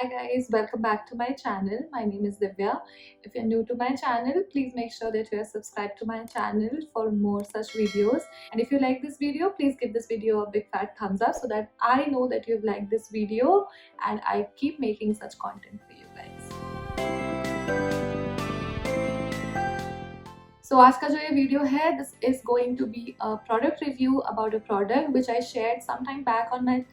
Hi guys, welcome back to my channel. My name is Divya. If you're new to my channel, please make sure that you are subscribed to my channel for more such videos. And if you like this video, please give this video a big fat thumbs up so that I know that you've liked this video and I keep making such content for you guys. So आज का जो ये video है, this is going to be a product review about a product which I shared some time back on my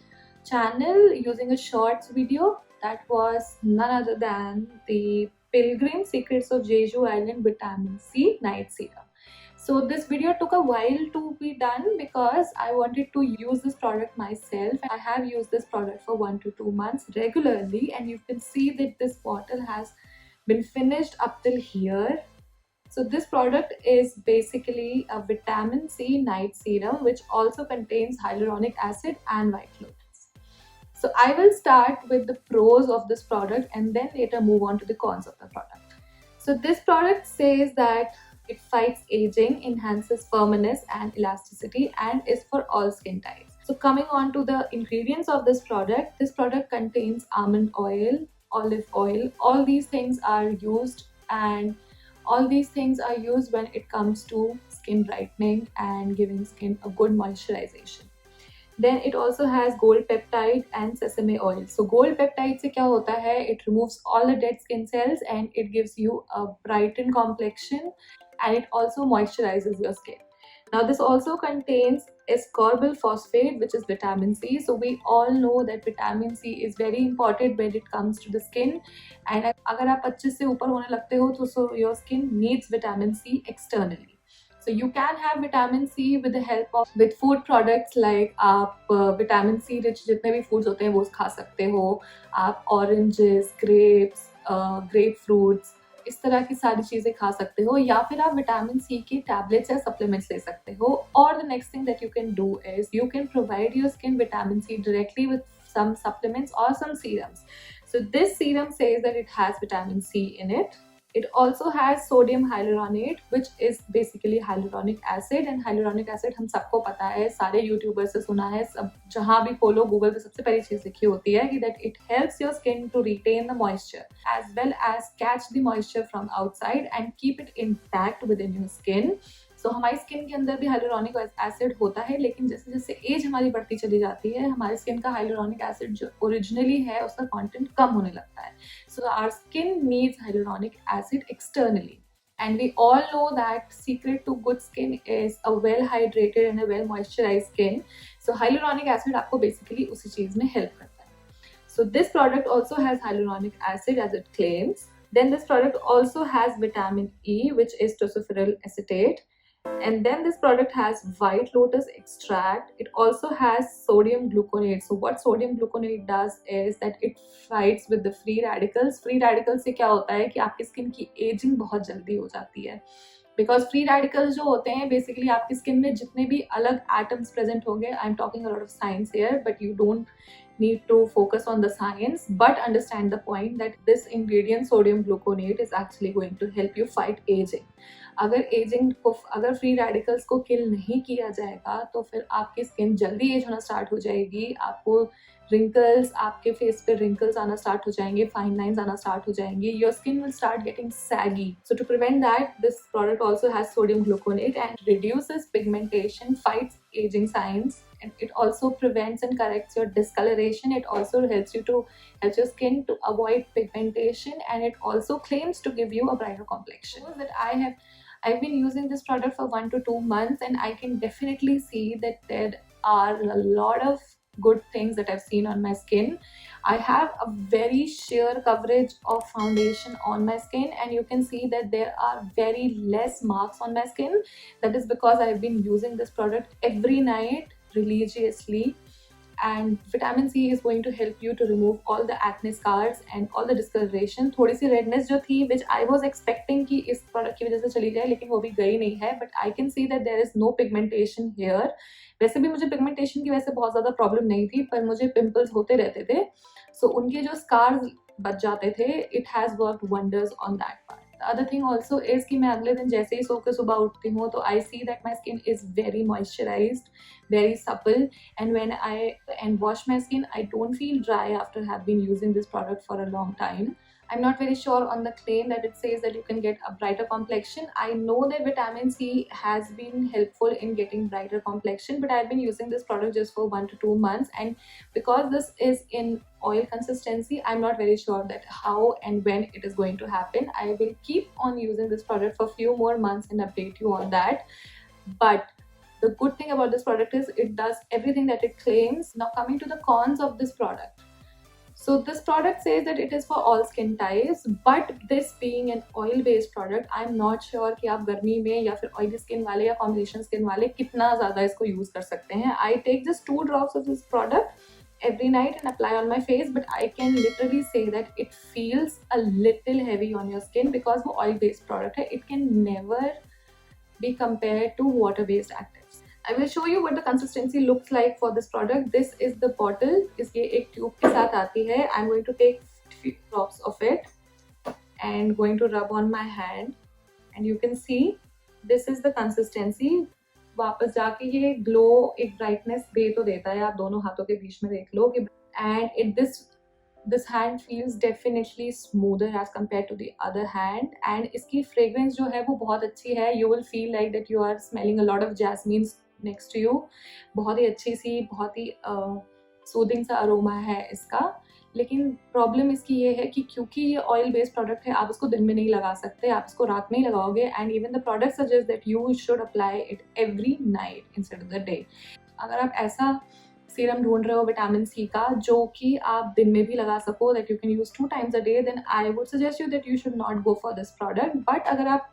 channel using a shorts video. That was none other than the Pilgrim Secrets of Jeju Island Vitamin C Night Serum. So this video took a while to be done because I wanted to use this product myself. I have used this product for 1 to 2 months regularly, and you can see that this bottle has been finished up till here. So this product is basically a vitamin C night serum which also contains hyaluronic acid and white lotus. So I will start with the pros of this product and then later move on to the cons of the product. So this product says that it fights aging, enhances firmness and elasticity, and is for all skin types. So coming on to the ingredients of this product contains almond oil, olive oil. All these things are used when it comes to skin brightening and giving skin a good moisturization. Then it also has gold peptide and sesame oil. So gold peptide से क्या होता है? It removes all the dead skin cells and it gives you a brightened complexion, and it also moisturizes your skin. Now this also contains ascorbyl phosphate, which is vitamin C. So we all know that vitamin C is very important when it comes to the skin. And अगर आप 25 से ऊपर होने लगते हो तो so your skin needs vitamin C externally. So you can have vitamin C with the help of food products like आप vitamin C rich जितने भी foods होते हैं वो खा सकते हो. आप oranges, grapes, grapefruits, इस तरह की सारी चीज़ें खा सकते हो, या फिर आप विटामिन सी की टैबलेट्स या सप्लीमेंट्स ले सकते हो. और the next thing that you can do is you can provide your skin vitamin C directly with some supplements or some serums. So this serum says that it has vitamin C in it. It also has sodium hyaluronate, which is basically hyaluronic acid. And hyaluronic acid हम सबको पता है, सारे YouTuber से सुना है, सब जहाँ भी खोलो गूगल पे सबसे पहली चीज़ लिखी होती है कि that it helps your skin to retain the moisture as well as catch the moisture from outside and keep it intact within your skin. So हमारी स्किन के अंदर भी हाइलुरोनिक एसिड होता है, लेकिन जैसे जैसे एज हमारी बढ़ती चली जाती है हमारी स्किन का हाइलुरोनिक एसिड जो ओरिजिनली है उसका कंटेंट कम होने लगता है. So our skin needs hyaluronic acid externally, and we all know that secret to good skin is a well hydrated and a well moisturized skin. So hyaluronic acid आपको basically उसी चीज़ में help करता है. So this product also has hyaluronic acid as it claims. Then this product also has vitamin E, which is tocopherol acetate. And then this product has white lotus extract. It also has sodium gluconate. So what sodium gluconate does is that it fights with the free radicals. Free radicals से क्या होता है कि आपकी skin की ageing बहुत जल्दी हो जाती है. बिकॉज फ्री रेडिकल्स जो होते हैं बेसिकली आपकी स्किन में जितने भी अलग एटम्स प्रेजेंट होंगे, I am talking a lot of science here, but you don't need to focus on the science, but understand the point that this ingredient sodium gluconate is actually going to help you fight aging. अगर free radicals को किल नहीं किया जाएगा तो फिर आपकी skin जल्दी as होना स्टार्ट हो जाएगी. आपको रिंकल्स, आपके फेस पे रिंकल्स आना स्टार्ट हो जाएंगे, फाइन लाइंस आना स्टार्ट हो जाएंगी. Your skin will start getting saggy. So to prevent that, this product also has sodium gluconate and reduces pigmentation, fights aging signs, and it also prevents and corrects your discoloration. It also helps your skin to avoid pigmentation, and it also claims to give you a brighter complexion. That I've been using this product for 1 to 2 months, and I can definitely see that there are a lot of good things that I've seen on my skin. I have a very sheer coverage of foundation on my skin, and you can see that there are very less marks on my skin. That is because I've been using this product every night religiously, and vitamin C is going to help you to remove all the acne scars and all the discoloration. थोड़ी सी redness जो थी which I was expecting कि इस product की वजह से चली जाए, लेकिन वो भी गई नहीं है. But I can see that there is no pigmentation here. वैसे भी मुझे पिगमेंटेशन की वजह से बहुत ज़्यादा प्रॉब्लम नहीं थी, पर मुझे पिंपल्स होते रहते थे. सो उनके जो स्कार्स बच जाते थे. It has worked wonders on that part. Other thing also is कि मैं अगले दिन जैसे ही सो के सुबह उठती हूँ तो I see that my skin is very moisturised, very supple, and when I and wash my skin, I don't feel dry after have been using this product for a long time. I'm not very sure on the claim that it says that you can get a brighter complexion. I know that vitamin C has been helpful in getting brighter complexion, but I've been using this product just for 1 to 2 months, and because this is in oil consistency, I'm not very sure that how and when it is going to happen. I will keep on using this product for a few more months and update you on that. But the good thing about this product is it does everything that it claims. Now coming to the cons of this product. So this product says that it is for all skin types, but this being an oil based product, I'm not sure कि आप गर्मी में या फिर oily skin वाले या combination skin वाले कितना ज़्यादा इसको use कर सकते हैं. I take just 2 drops of this product every night and apply on my face, but I can literally say that it feels a little heavy on your skin because वो oil based product है. It can never be compared to water based actives. I will show you what the consistency looks like for this product. This is the bottle. इसके एक tube के साथ आती है. I'm going to take few drops of it and going to rub on my hand, and you can see this is the consistency. वापस जाके ये glow एक ब्राइटनेस दे तो देता है. आप दोनों हाथों के बीच में देख लो कि and this hand feels definitely smoother as compared to the other hand, and इसकी fragrance जो है वो बहुत अच्छी है. You will feel like that you are smelling a lot of jasmine next to you. बहुत ही अच्छी सी, बहुत ही सूदिंग सा अरोमा है इसका. लेकिन प्रॉब्लम इसकी ये है कि क्योंकि ये ऑयल बेस्ड प्रोडक्ट है, आप इसको दिन में नहीं लगा सकते, आप इसको रात में ही लगाओगे. And even the product suggest that you should apply it every night instead of the day. अगर आप ऐसा सीरम ढूंढ रहे हो विटामिन सी का जो कि आप दिन में भी लगा सको, that you can use 2 times a day, then I would suggest you that you should not go for this product. But अगर आप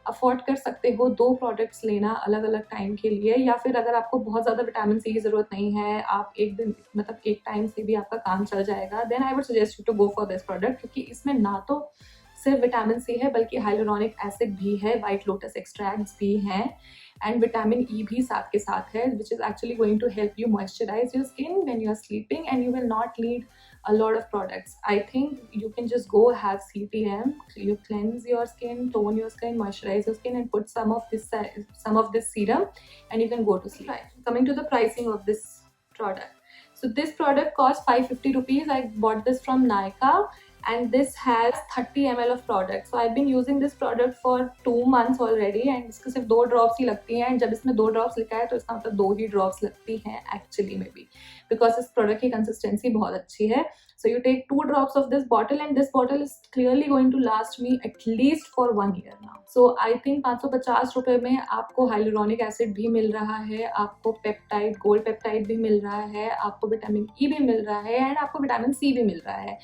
अफोर्ड कर सकते हो 2 प्रोडक्ट्स लेना अलग अलग टाइम के लिए, या फिर अगर आपको बहुत ज़्यादा विटामिन सी की ज़रूरत नहीं है, आप एक दिन मतलब एक टाइम से भी आपका काम चल जाएगा, then I would suggest you to go for this product. क्योंकि इसमें ना तो सिर्फ विटामिन सी है बल्कि हाइलुरोनिक एसिड भी है, वाइट लोटस एक्सट्रैक्ट्स भी हैं, एंड विटामिन ई भी साथ के साथ है, which is actually going to help you moisturise your skin when you are sleeping, and you will not need a lot of products. I think you can just go have CTM, you cleanse your skin, tone your skin, moisturize your skin, and put some of this serum, and you can go to sleep. Right. Coming to the pricing of this product. So this product costs 550 rupees. I bought this from Nykaa, and this has 30 ml of product. So I've been using this product for 2 months already, and इसको सिर्फ 2 drops ही लगती हैं. जब इसमें 2 drops लिखा है तो इसका मतलब 2 ही drops लगती हैं एक्चुअली में भी, बिकॉज इस प्रोडक्ट की कंसिस्टेंसी बहुत अच्छी है. So you take 2 drops of this bottle, and this bottle is clearly going to last me at least for 1 year now. So I think 550 रुपए में आपको हाइलुरोनिक एसिड भी मिल रहा है, आपको पेप्टाइड, गोल्ड पेप्टाइड भी मिल रहा है, आपको विटामिन ई भी मिल रहा है, एंड आपको विटामिन सी भी मिल रहा है.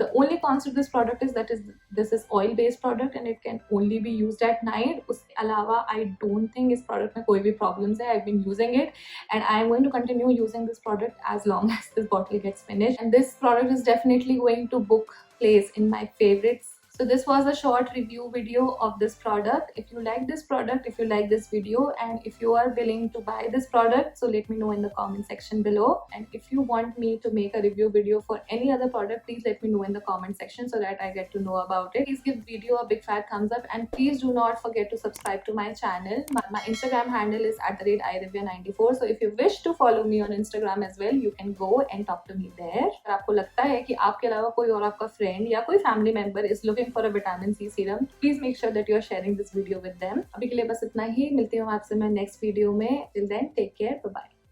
The only cons of this product is that this is oil based product and it can only be used at night. उसके अलावा I don't think इस product में कोई भी problems है. I've been using it and I am going to continue using this product as long as this bottle gets finished, and this product is definitely going to book place in my favorites. So this was a short review video of this product. If you like this product, if you like this video, and if you are willing to buy this product, so let me know in the comment section below. And if you want me to make a review video for any other product, please let me know in the comment section so that I get to know about it. Please give video a big fat thumbs up, and please do not forget to subscribe to my channel. My Instagram handle is @irivia94. So if you wish to follow me on Instagram as well, you can go and talk to me there. अगर आपको लगता है कि आपके अलावा कोई और आपका friend या कोई family member is looking for a vitamin C serum, please make sure that you are sharing this video with them. अभी के लिए बस इतना ही. मिलती हूँ आपसे मैं नेक्स्ट वीडियो में. Till then, take care. Bye bye.